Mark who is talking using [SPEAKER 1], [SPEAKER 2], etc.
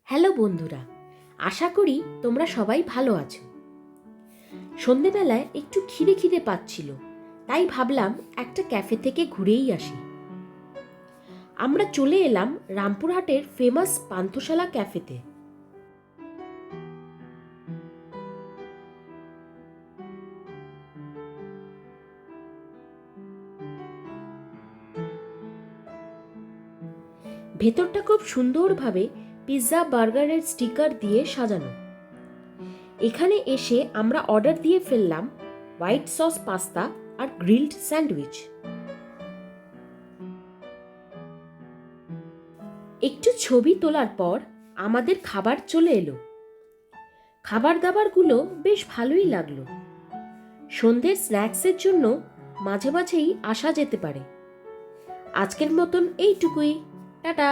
[SPEAKER 1] Hello বন্ধুরা, আশা করি তোমরা সবাই ভালো আছো। সন্ধেবেলায় একটু খিদে খিদে পাচ্ছিল, তাই ভাবলাম একটা ক্যাফে থেকে ঘুরেই আসি। আমরা চলে এলাম রামপুরহাটের ফেমাস পান্থশালা ক্যাফেতে। ভেতরটা খুব সুন্দরভাবে পিৎজা বার্গারের স্টিকার দিয়ে সাজানো। এখানে এসে আমরা অর্ডার দিয়ে ফেললাম হোয়াইট সস পাস্তা আর গ্রিলড স্যান্ডউইচ। একটু ছবি তোলার পর আমাদের খাবার চলে এলো। খাবার দাবারগুলো বেশ ভালোই লাগলো। সন্ধ্যের স্ন্যাক্সের জন্য মাঝে মাঝেই আসা যেতে পারে। আজকের মতন এইটুকুই। টাটা।